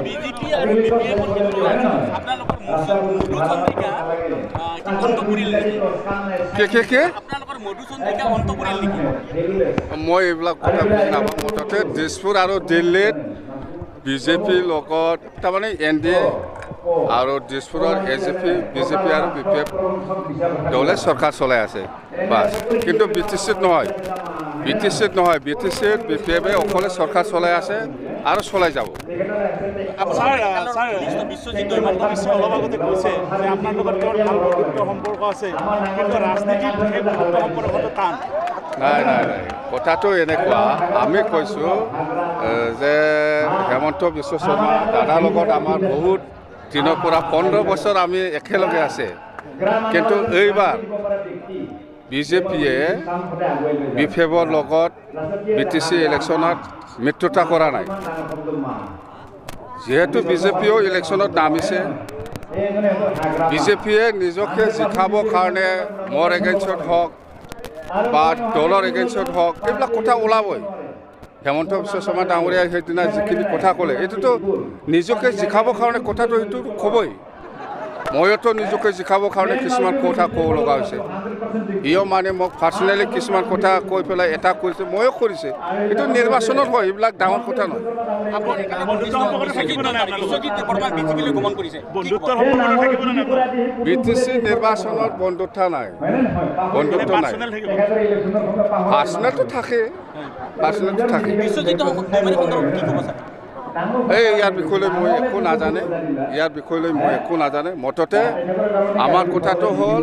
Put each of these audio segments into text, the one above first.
BJP আৰু বিপিএফৰ আপোনালোকৰ মধুচন্দ্ৰিকা অন্ত পৰিল নেকি? আপোনালোকৰ মধুচন্দ্ৰিকা অন্ত পৰিল নেকি? মই এইবিলাক কথা বুজি নাপাওঁ। মুঠতে দিছপুৰ আৰু দিল্লীত বিজেপিৰ লগত তাৰমানে NDA আৰু দিছপুৰৰ AJP বিজেপি আৰু BPF দলে চৰকাৰ চলাই আছে বাছ। কিন্তু BTCত নহয়, BTCত BPF অকলে চৰকাৰ চলাই আছে আৰু চলাই যাব। বিশ্বজিৎ দৈমান্ত মিশ্ৰই অলপ আগতে কৈছে যে আপোনাৰ লগত তেওঁৰ ভাল বন্ধুত্ব সম্পৰ্ক আছে, কিন্তু ৰাজনীতিত সেই বন্ধুত্ব সম্পৰ্কটো টান। নাই কথাটো এনেকুৱা, আমি কৈছোঁ যে হেমন্ত বিশ্ব শৰ্মা দাদাৰ লগত আমাৰ বহুত দিনৰ পৰা 15 বছৰ আমি একেলগে আছে। কিন্তু এইবাৰ বিজেপিয়ে BPFৰ লগত BTC ইলেকশ্যনত মিত্ৰতা কৰা নাই। যিহেতু বিজেপিও ইলেকশ্যনত নামিছে, বিজেপিয়ে নিজকে জিকাবৰ কাৰণে মোৰ এগেইনষ্টত হওক বা দলৰ এগেইনষ্টত হওক এইবিলাক কথা ওলাবই। হেমন্ত বিশ্ব শৰ্মা ডাঙৰীয়াই সেইদিনা যিখিনি কথা ক'লে এইটোতো নিজকে জিকাবৰ কাৰণে কথাটো সেইটো ক'বই। ময়োতো নিজকে জিকাবৰ কাৰণে কিছুমান কথা ক'ব লগা হৈছে। ইও মানে মোক পাৰ্চনেলি কিছুমান কথা কৈ পেলাই এটা কৰিছে, ময়ো কৰিছে। এইটো নিৰ্বাচনত হয়, এইবিলাক ডাঙৰ কথা নহয়। BTC নিৰ্বাচনত বন্ধুত্ব নাই, পাৰ্চনেলটো থাকে। ইয়াৰ বিষয়লৈ মই একো নাজানে। মুঠতে আমাৰ কথাটো হ'ল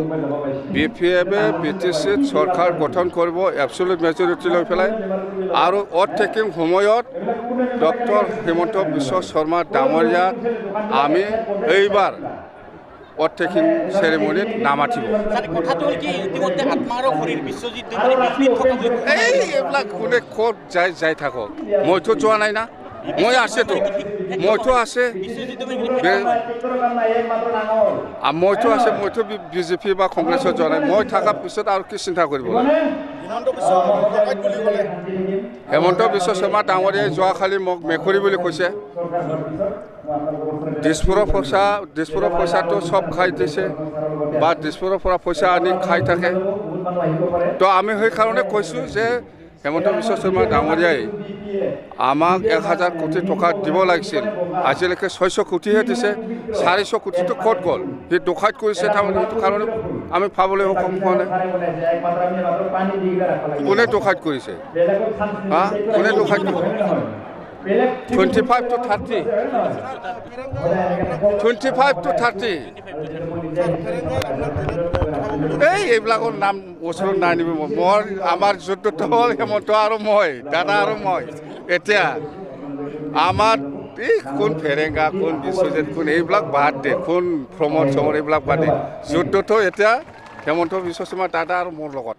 BPFে BTCত চৰকাৰ গঠন কৰিব এবছলিউট মেজৰিটি লৈ পেলাই, আৰু অ'ভাৰটেকিং সময়ত ডক্টৰ হিমন্ত বিশ্ব শৰ্মা ডাঙৰীয়াক আমি এইবাৰ অ'ভাৰটেকিং চেৰেমনিত নামাতিব। এইবিলাক কোনে ক'ত যাই থাকক, মইতো যোৱা নাই না। মইতো আছে BJP বা কংগ্ৰেছত যোৱা নাই। মই থকাৰ পিছত আৰু কি চিন্তা কৰিব লাগে? হেমন্ত বিশ্ব শৰ্মা ডাঙৰীয়াই যোৱাকালি মোক মেকুৰী বুলি কৈছে। দিছপুৰৰ পইচাটো চব খাই দিছে বা দিছপুৰৰ পৰা পইচা আনি খাই থাকে। তো আমি সেইকাৰণে কৈছোঁ যে হেমন্ত বিশ্ব শৰ্মা ডাঙৰীয়াই আমাক 1000 কোটি টকা দিব লাগিছিল, আজিলৈকে 600 কোটিহে দিছে। 400 কোটিটো ক'ত গ'ল? সি ডকাইত কৰিছে, তাৰমানে সেইটো কাৰণে আমি পাবলৈ সক্ষম হোৱা নাই। কোনে ডকাইত কৰিছে? কোনে ডকাইত কৰিছে? 25 to 30 এইবিলাকৰ নাম ওচৰত নাই নিব। আমাৰ যুদ্ধটো হ'ল হেমন্ত আৰু মই, দাদা আৰু মই। এতিয়া আমাৰ কোন ফেৰেংগা, কোন বিশ্বজিৎ, কোন এইবিলাক বাদ দে, কোন প্ৰমোদ চমৰ এইবিলাক বাদ দে। যুদ্ধটো এতিয়া হেমন্ত বিশ্ব শৰ্মা দাদা আৰু মোৰ লগত।